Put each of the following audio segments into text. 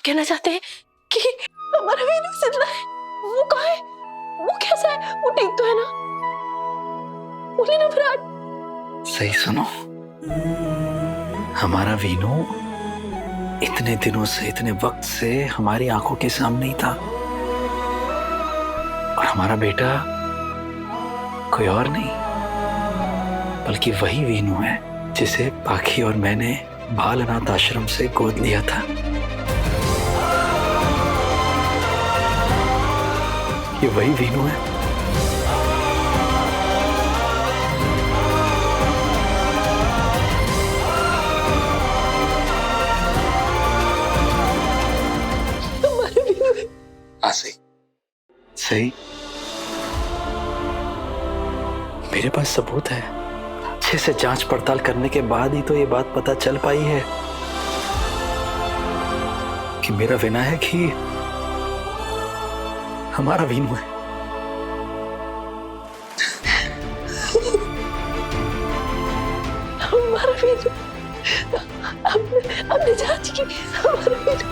कहना चाहते हैं कि हमारा वीनू जिंदा है? वो कहाँ है? वो कैसा है? वो ठीक तो है ना? बोले ना विराट। सही सुनो, हमारा वीनू इतने दिनों से, इतने वक्त से हमारी आंखों के सामने ही था, और हमारा बेटा कोई और नहीं बल्कि वही वीनू है जिसे पाखी और मैंने बाल अनाथ आश्रम से गोद लिया था। ये वही वीनू है। हमारे वीनू है। सही सही, मेरे पास सबूत है। अच्छे से जांच पड़ताल करने के बाद ही तो ये बात पता चल पाई है कि मेरा वीना है कि हमारा वीनू है। हमारा वीनू, हमने जांच की, हमारा वीनू।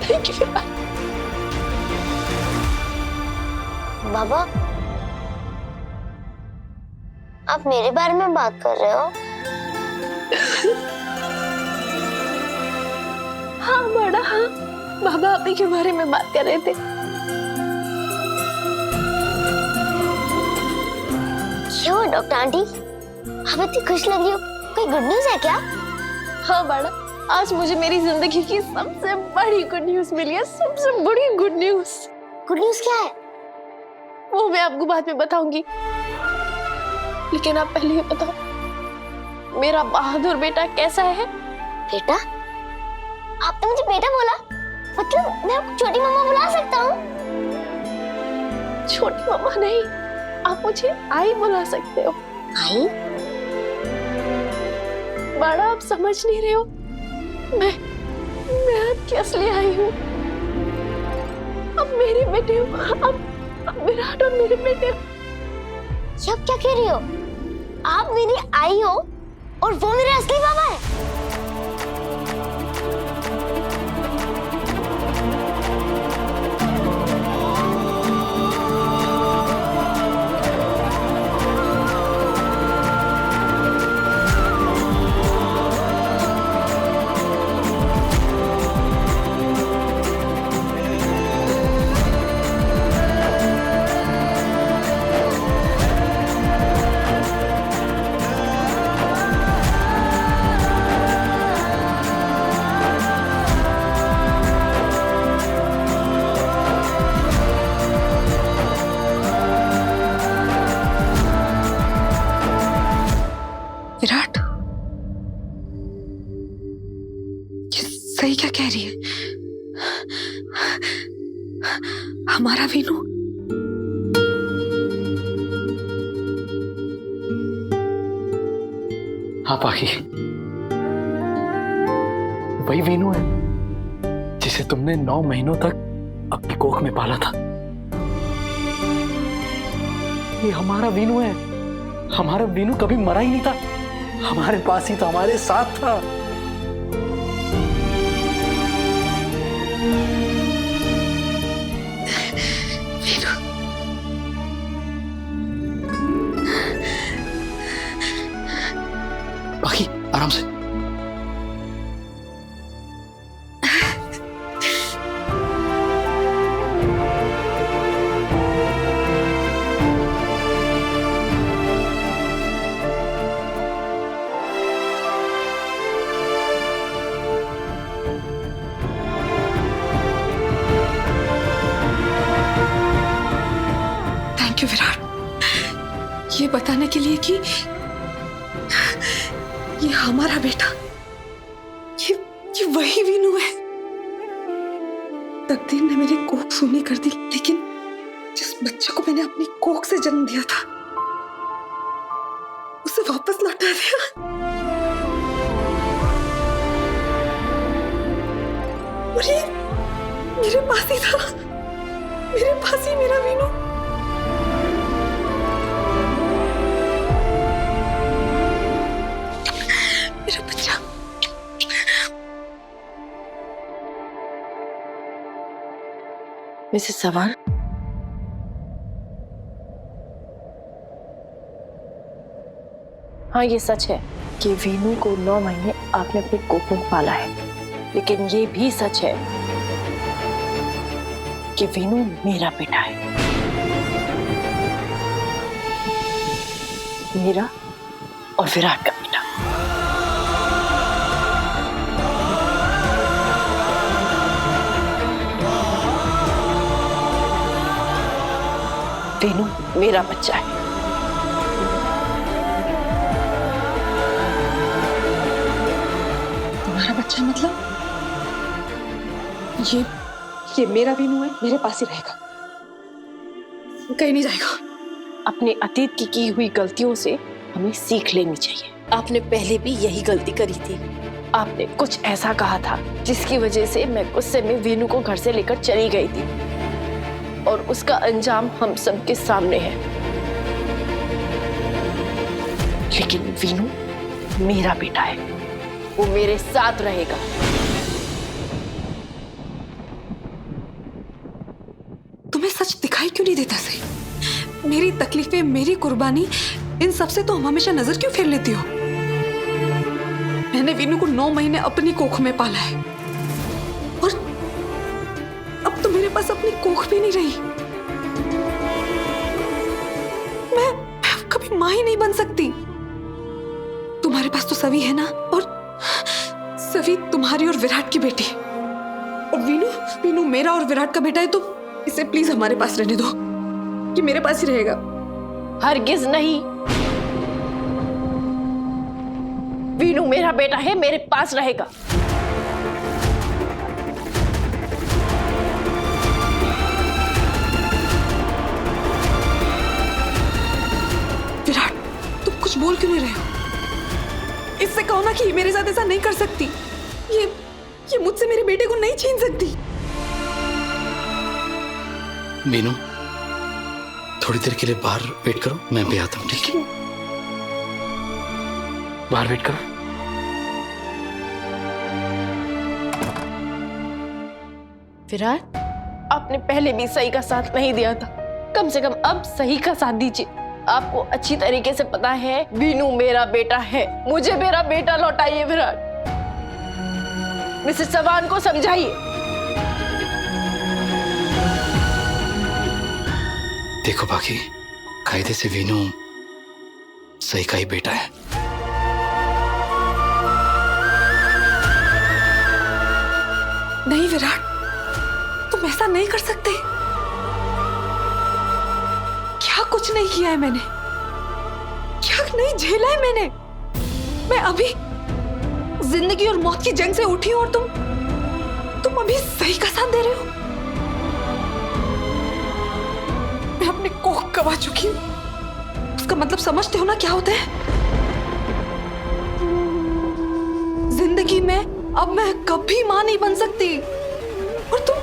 Thank you Virat. बाबा, आप मेरे बारे में बात कर रहे हो? हाँ बड़ा, हाँ बाबा आप ही के बारे में बात कर रहे थे। क्यों डॉक्टर आंटी, आप इतनी खुश लग रही हो? कोई गुड न्यूज है क्या? हाँ बड़ा, आज मुझे मेरी जिंदगी की सबसे बड़ी गुड न्यूज मिली है। सबसे बड़ी गुड न्यूज। गुड न्यूज क्या है? वो मैं आपको बाद में बताऊंगी, लेकिन आप पहले ये बताओ, मेरा बहादुर बेटा कैसा है? बेटा? आपने मुझे बेटा बोला? मतलब मैं आपको छोटी मम्मा बुला सकता हूँ? छोटी मम्मा नहीं, आप मुझे आई बुला सकते हो। आई? बड़ा आप समझ नहीं रहे हो, मैं आपके असली आई हूँ। अब मेरे बेटे हो, अब विराट और मेरे बेटे हो। ये आप क्या कह रही हो? आप मेरी आई हो और वो मेरे असली बाबा है? विराट, ये सही क्या कह रही है? हमारा वीनू? हाँ पाखी, वही वीनू है जिसे तुमने 9 महीनों तक अपनी कोख में पाला था। ये हमारा वीनू है। हमारा वीनू कभी मरा ही नहीं था, हमारे पास ही था, हमारे साथ था। बाकी आराम से। थैंक यू विराट, ये बताने के लिए कि ये हमारा बेटा, ये वही वीनू है। तकदीर ने मेरी कोख सूनी कर दी, लेकिन जिस बच्चे को मैंने अपनी कोख से जन्म दिया था उसे वापस लौटा दिया। और ये मेरे पास ही था, मेरे पास ही मेरा वीनू। मेरा बच्चा। मिसेस सवान, हाँ ये सच है कि वीनू को 9 महीने आपने अपने कोख में पाला है, लेकिन ये भी सच है कि वीनू मेरा बेटा है, मेरा और विराट का बेटा। वीनू मेरा बच्चा है। तुम्हारा बच्चा मतलब? ये मेरा वीनू है, मेरे पास ही रहेगा, कहीं नहीं जाएगा। अपने अतीत की हुई गलतियों से हमें सीख लेनी चाहिए। आपने पहले भी यही गलती करी थी। आपने कुछ ऐसा कहा था जिसकी वजह से मैं गुस्से में वीनू को घर से लेकर चली गई थी, और उसका अंजाम हम सबके सामने है। लेकिन वीनू मेरा बेटा है, वो मेरे साथ रहेगा। तुम्हें सच दिखाई क्यों नहीं देता सही? मेरी तकलीफें, मेरी कुर्बानी, इन सब से तो हम हमेशा नजर क्यों फेर लेती हो? मैंने वीनू को 9 महीने अपनी कोख में पाला है, और अब तो मेरे पास अपनी कोख भी नहीं रही। मैं कभी मां ही नहीं बन सकती। तुम्हारे पास तो सवी है ना, और सवी तुम्हारी और विराट की बेटी, और वीनू मेरा और विराट का बेटा है, तो इसे प्लीज हमारे पास रहने दो। ये मेरे पास ही रहेगा। हरगिज नहीं, वीनू मेरा बेटा है, मेरे पास रहेगा। विराट, तुम कुछ बोल क्यों नहीं रहे हो? इससे कहो ना कि ये मेरे साथ ऐसा नहीं कर सकती। ये मुझसे मेरे बेटे को नहीं छीन सकती। मीनू, थोड़ी देर के लिए बाहर वेट करो, मैं भी आता हूँ, ठीक है? बाहर वेट करो। विराट, आपने पहले भी सही का साथ नहीं दिया था, कम से कम अब सही का साथ दीजिए। आपको अच्छी तरीके से पता है वीनू मेरा बेटा है, मुझे मेरा बेटा लौटाइए। विराट, मिसेस चौहान को समझाइए। देखो बाकी, कायदे से वीनू सही का ही बेटा है। नहीं विराट, तुम ऐसा नहीं कर सकते। क्या कुछ नहीं किया है मैंने, क्या नहीं झेला है मैंने। मैं अभी जिंदगी और मौत की जंग से उठी हूं, और तुम अभी सही का साथ दे रहे हो। मैं अपने कोख गवा चुकी हूं, उसका मतलब समझते हो ना क्या होता है? जिंदगी में अब मैं कभी मां नहीं बन सकती, और तुम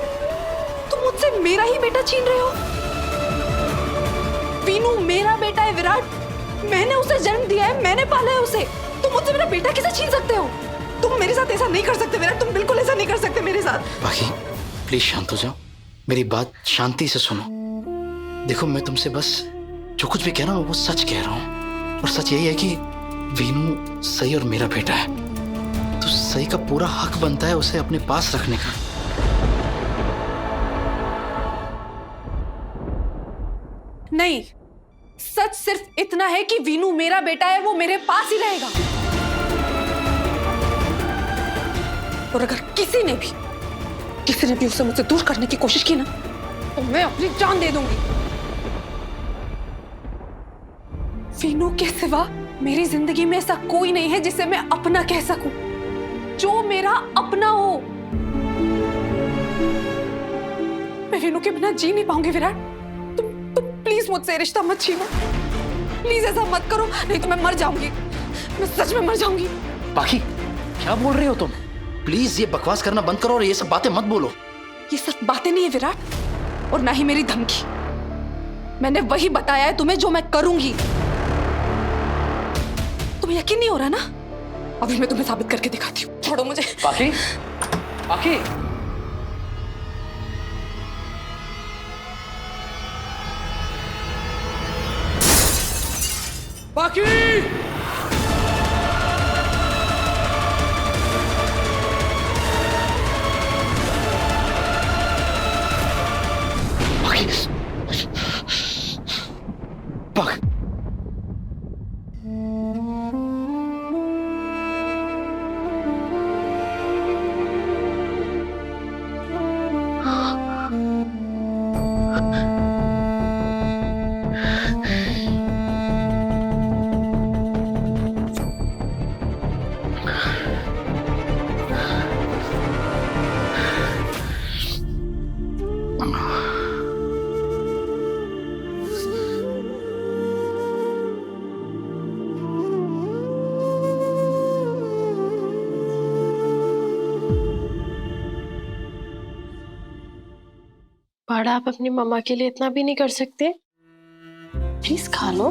मुझसे मेरा ही बेटा छीन रहे हो। वीनू मेरा बेटा है विराट, मैंने उसे जन्म दिया है, मैंने पाला है उसे। तुम मुझसे मेरा बेटा कैसे छीन सकते हो? तुम मेरे साथ ऐसा नहीं कर सकते विराट, तुम बिल्कुल ऐसा नहीं कर सकते मेरे साथ। बाकी प्लीज शांत हो जाओ, मेरी बात शांति से सुनो। देखो, मैं तुमसे बस जो कुछ भी कह रहा हूँ वो सच कह रहा हूँ, और सच यही है कि वीनू सही और मेरा बेटा है, तो सही का पूरा हक बनता है उसे अपने पास रखने का। नहीं, सच सिर्फ इतना है कि वीनू मेरा बेटा है, वो मेरे पास ही रहेगा। और अगर किसी ने भी उसे मुझसे दूर करने की कोशिश की ना, तो मैं अपनी जान दे दूंगी। वीनू के सिवा मेरी जिंदगी में ऐसा कोई नहीं है जिसे मैं अपना कह सकूं, जो मेरा अपना हो। मैं वीनू के बिना जी नहीं पाऊंगी विराट। तुम प्लीज मुझसे रिश्ता मत छीनो, प्लीज ऐसा मत करो, नहीं तो मैं मर जाऊंगी, मैं सच में मर जाऊंगी। बाकी क्या बोल रही हो तुम? प्लीज ये बकवास करना बंद करो और ये सब बातें मत बोलो। ये सब बातें नहीं है विराट, और ना ही मेरी धमकी। मैंने वही बताया है तुम्हें जो मैं करूंगी। तुम्हें यकीन नहीं हो रहा ना? अभी मैं तुम्हें साबित करके दिखाती हूँ, छोड़ो मुझे। बाकी, बाकी, बाकी बाकी बड़ा, आप अपनी मम्मा के लिए इतना भी नहीं कर सकते? प्लीज खा लो।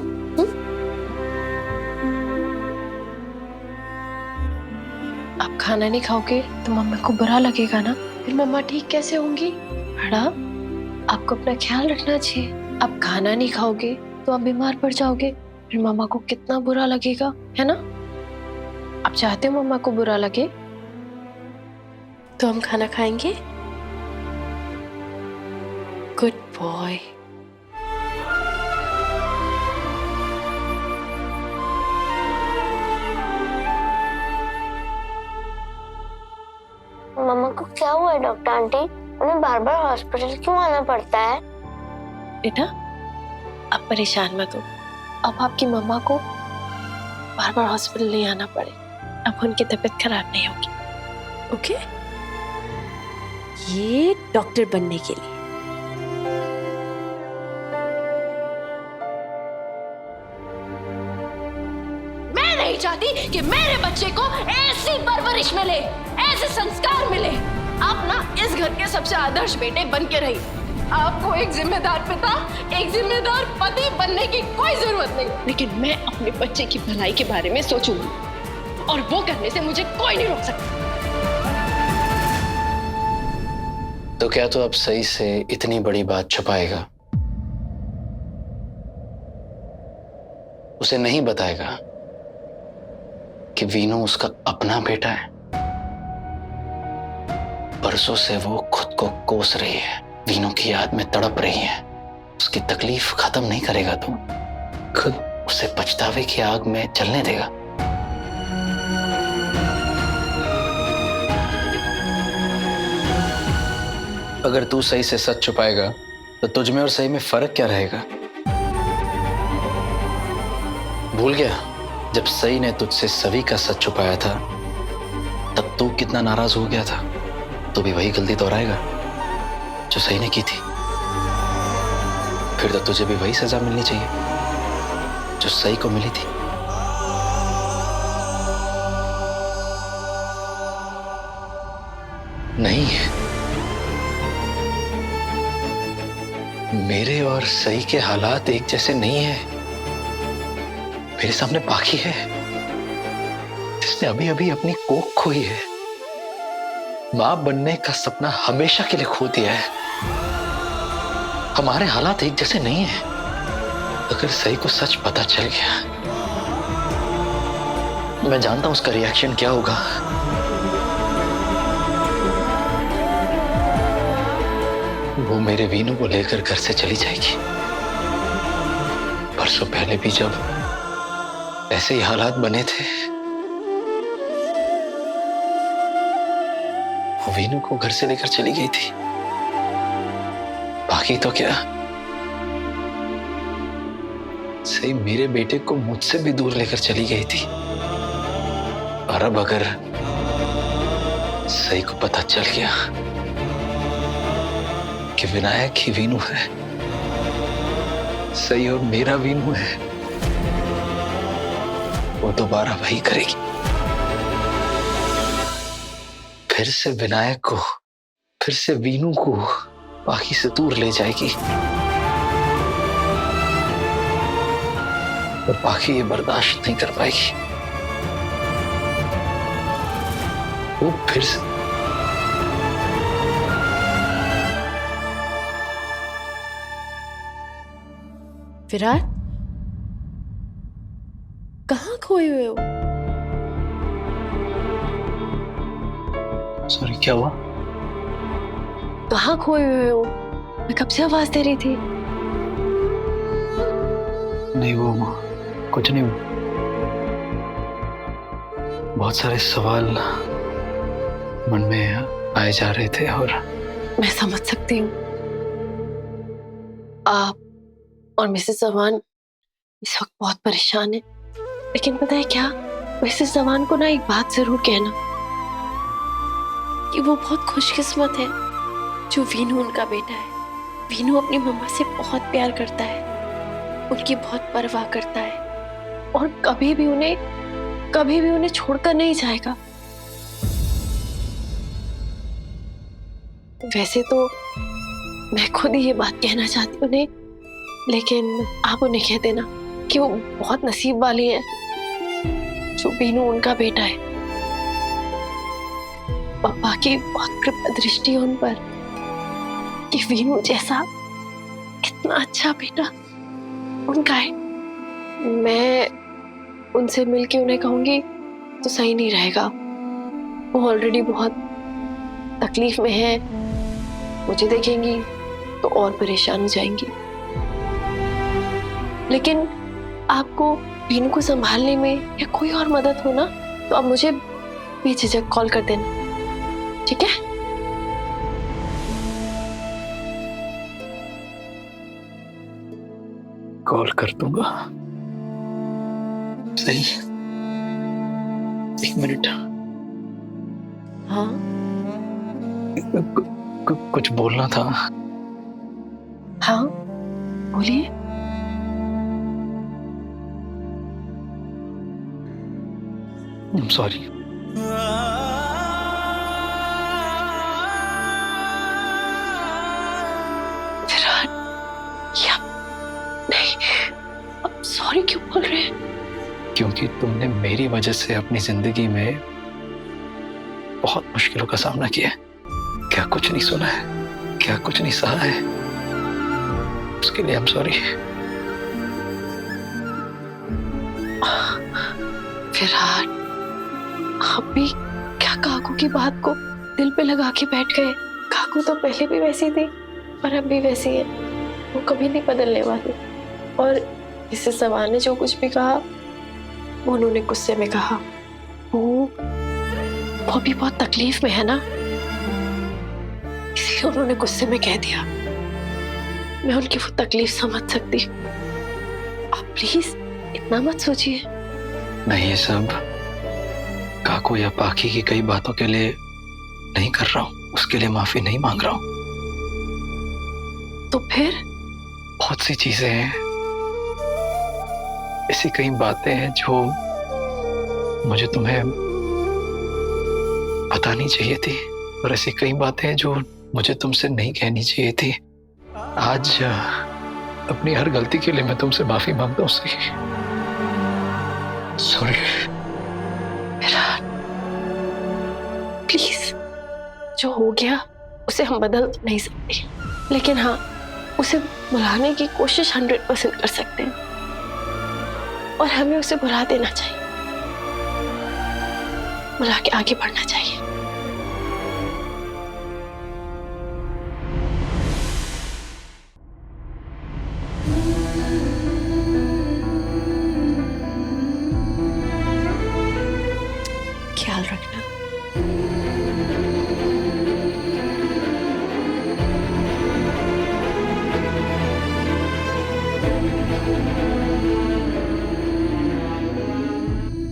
आप खाना नहीं खाओगे तो मम्मा को बुरा लगेगा ना, फिर मम्मा ठीक कैसे होंगी? बड़ा, आपको अपना ख्याल रखना चाहिए। आप खाना नहीं खाओगे तो आप बीमार पड़ जाओगे, फिर मम्मा को कितना बुरा लगेगा, है ना? आप चाहते हो मम्मा को बुरा लगे? तो हम खाना खाएंगे। Good boy. मम्मा को क्या हुआ है डॉक्टर आंटी? उन्हें बार बार हॉस्पिटल क्यों आना पड़ता है? बेटा, आप परेशान मत हो। अब आपकी मम्मा को बार बार हॉस्पिटल नहीं आना पड़े। अब उनकी तबीयत खराब नहीं होगी। ओके? ये डॉक्टर बनने के लिए। मैं नहीं चाहती कि मेरे बच्चे को ऐसी परवरिश मिले, ऐसे संस्कार मिले। आप ना इस घर के सबसे आदर्श बेटे बन के रहिए। आपको एक जिम्मेदार पिता, एक जिम्मेदार पति बनने की कोई जरूरत नहीं, लेकिन मैं अपने बच्चे की भलाई के बारे में सोचूंगी और वो करने से मुझे कोई नहीं रोक सकता। तो क्या तो अब सही से इतनी बड़ी बात छुपाएगा? उसे नहीं बताएगा कि वीनू उसका अपना बेटा है? बरसों से वो खुद को कोस रही है, वीनू की याद में तड़प रही है। उसकी तकलीफ खत्म नहीं करेगा तू? खुद उसे पछतावे की आग में जलने देगा? अगर तू सही से सच छुपाएगा तो तुझ में और सही में फर्क क्या रहेगा? भूल गया जब सही ने तुझसे सभी का सच छुपाया था, तब तू कितना नाराज हो गया था? तू भी वही गलती दोहराएगा जो सही ने की थी। फिर तो तुझे भी वही सजा मिलनी चाहिए जो सही को मिली थी। नहीं, मेरे और सही के हालात एक जैसे नहीं है। मेरे सामने बाकी है जिसने अभी अभी अपनी कोख खोई है, मां बनने का सपना हमेशा के लिए खो दिया है। हमारे हालात एक जैसे नहीं है। अगर सही को सच पता चल गया, मैं जानता हूं उसका रिएक्शन क्या होगा। वो मेरे वीनू को लेकर घर से चली जाएगी। परसों पहले भी जब ऐसे ही हालात बने थे, वो वीनू को घर से लेकर चली गई थी। बाकी तो क्या, सही मेरे बेटे को मुझसे भी दूर लेकर चली गई थी। और अब अगर सही को पता चल गया कि विनायक ही वीनू है, सही और मेरा वीनू है, वो दोबारा वही करेगी। फिर से विनायक को, फिर से वीनू को बाकी से दूर ले जाएगी। और बाकी ये बर्दाश्त नहीं कर पाएगी। वो फिर से विराट, कहाँ खोए हुए हो? सॉरी, क्या हुआ? कहाँ खोए हुए हो? मैं कब से आवाज दे रही थी। नहीं, वो कुछ नहीं। बहुत सारे सवाल मन में आए जा रहे थे और मैं समझ सकती हूँ। आप और मिसेस जवान इस वक्त बहुत परेशान है, लेकिन पता है क्या, मिसेस जवान को ना एक बात जरूर कहना कि वो बहुत खुशकिस्मत है जो वीनू उनका बेटा है। वीनू अपनी मम्मा से बहुत प्यार करता है, उनकी बहुत परवाह करता है और कभी भी उन्हें छोड़कर नहीं जाएगा। वैसे तो मैं खुद ही ये बात कहना चाहती हूँ उन्हें, लेकिन आप उन्हें कह देना कि वो बहुत नसीब वाली है जो वीनू उनका बेटा है। पापा की बहुत कृपा दृष्टि है उन पर कि वीनू जैसा इतना अच्छा बेटा उनका है। मैं उनसे मिलके उन्हें कहूंगी तो सही नहीं रहेगा। वो ऑलरेडी बहुत तकलीफ में है, मुझे देखेंगी तो और परेशान हो जाएंगी। लेकिन आपको वीनू को संभालने में या कोई और मदद हो ना, तो आप मुझे बेझिझक कॉल कर देना, ठीक है? कॉल कर दूंगा। सही, 1 मिनट। हाँ, कुछ बोलना था। हाँ, बोलिए। सॉरी। विराट, ये आप नहीं, आप सॉरी क्यों बोल रहे हैं? क्योंकि तुमने मेरी वजह से अपनी जिंदगी में बहुत मुश्किलों का सामना किया है। क्या कुछ नहीं सुना है, क्या कुछ नहीं सहा है, उसके लिए आई एम सॉरी। विराट, आप भी क्या काकू की बात को दिल पे लगा के बैठ गए? काकू तो पहले भी वैसी थी और अब भी वैसी है, वो कभी नहीं बदलने वाली। और इससे सवाल ने जो कुछ भी कहा वो उन्होंने गुस्से में कहा। वो भी बहुत तकलीफ में है ना, इसलिए उन्होंने गुस्से में कह दिया। मैं उनकी वो तकलीफ समझ सकती हूँ। आप प्लीज इतना मत सोचिए। नहीं, ये सब काकू या पाखी की कई बातों के लिए नहीं कर रहा हूं, उसके लिए माफी नहीं मांग रहा हूं। तो फिर? बहुत सी चीजें हैं, ऐसी कई बातें हैं जो मुझे तुम्हें बतानी चाहिए थी, और ऐसी कई बातें हैं जो मुझे तुमसे नहीं कहनी चाहिए थी। आज अपनी हर गलती के लिए मैं तुमसे माफी मांगता हूँ। सॉरी। विराट, प्लीज, जो हो गया उसे हम बदल तो नहीं सकते, लेकिन हाँ, उसे भुलाने की कोशिश 100% कर सकते हैं और हमें उसे भुला देना चाहिए, भुला के आगे बढ़ना चाहिए। ख्याल रखना।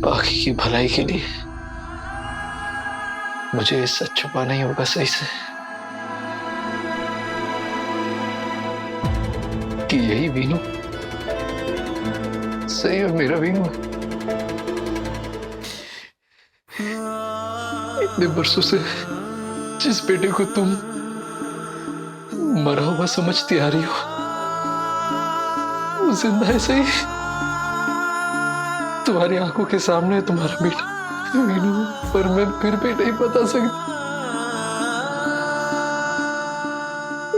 बाकी की भलाई के लिए मुझे ये सच छुपाना ही होगा सही से, कि यही वीनू सही और मेरा वीनू है। इतने बरसों से जिस बेटे को तुम मरा हुआ समझती आ रही हो, वो जिंदा है सही। तुम्हारी आंखों के सामने तुम्हारा बेटा वीनू, पर मैं फिर भी नहीं बता सकती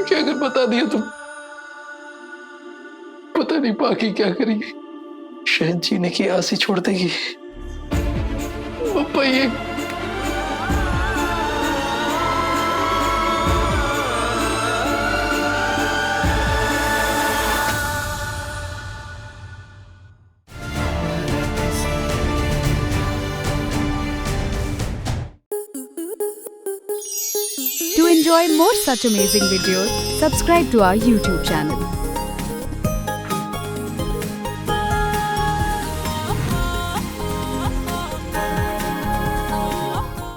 कि अगर बता दिया तो पता नहीं पाकी क्या करेगी। शायद जीने की आस ही छोड़ देगी। पापा ये To enjoy more such amazing videos, subscribe to our YouTube channel.